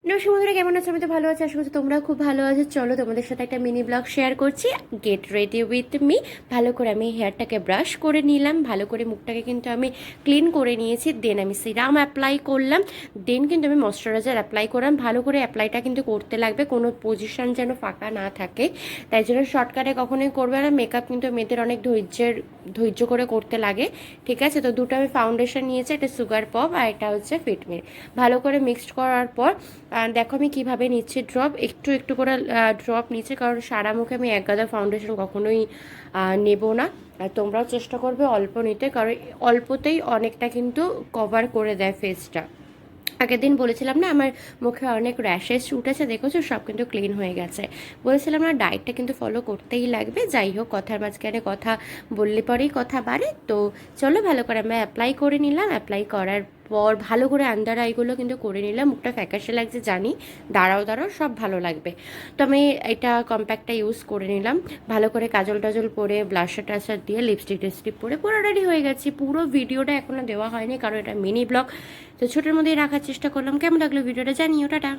নমস্কার বন্ধুরা, কেমন আছো? আমি তো ভালো আছি, আশা করছি তোমরাও খুব ভালো আছো। চলো তোমাদের সাথে একটা মিনি ব্লগ শেয়ার করছি। Get ready with me. ভালো করে আমি হেয়ারটাকে ব্রাশ করে নিলাম, ভালো করে মুখটাকে কিন্তু আমি ক্লিন করে নিয়েছি। দেন আমি সিরাম অ্যাপ্লাই করলাম, দেন কিন্তু আমি ময়শ্চারাইজার অ্যাপ্লাই করলাম। ভালো করে অ্যাপ্লাইটা কিন্তু করতে লাগবে, কোনো পজিশন যেন ফাঁকা না থাকে। তাই জন্য শর্টকাটে কখনোই করবে না। মেকআপ কিন্তু মেয়েদের অনেক ধৈর্য করে করতে লাগে, ঠিক আছে? তো দুটো আমি ফাউন্ডেশন নিয়েছি, একটা সুগার পপ আর এটা হচ্ছে ফিটমি। ভালো করে মিক্সড করার পর দেখো আমি কিভাবে নিচ্ছি ড্রপ, একটু একটু করে ড্রপ নিচ্ছে, কারণ সারা মুখে আমি এক গাদা ফাউন্ডেশন কখনোই নেব না। আর তোমরাও চেষ্টা করবে অল্প নিতে, কারণ অল্পতেই অনেকটা কিন্তু কভার করে দেয় ফেসটা। আগের দিন বলেছিলাম না আমার মুখে অনেক র্যাশেস উঠেছে, দেখেছো সব কিন্তু ক্লিন হয়ে গেছে। বলেছিলাম না ডায়েটটা কিন্তু ফলো করতেই লাগবে। যাই হোক, কথার মাঝখানে কথা বললে পরেই কথা বাড়ে। তো চলো ভালো করে আমি অ্যাপ্লাই করে নিলাম। অ্যাপ্লাই করার পর ভালো করে আন্ডার আইগুলো কিন্তু করে নিলাম। মুখটা ফ্যাকাশে লাগছে জানি, দাঁড়াও দাঁড়াও সব ভালো লাগবে। তো আমি এটা কম্প্যাক্টটা ইউজ করে নিলাম। ভালো করে কাজল টাজল পরে ব্লাশার টাশার দিয়ে লিপস্টিক টিপস্টিক পরে পুরো রেডি হয়ে গেছি। পুরো ভিডিওটা এখনও দেওয়া হয়নি, কারণ এটা মিনি ব্লগ, তো ছোটোর মধ্যেই রাখার চেষ্টা করলাম। কেমন লাগলো ভিডিওটা জানিও, টাটা।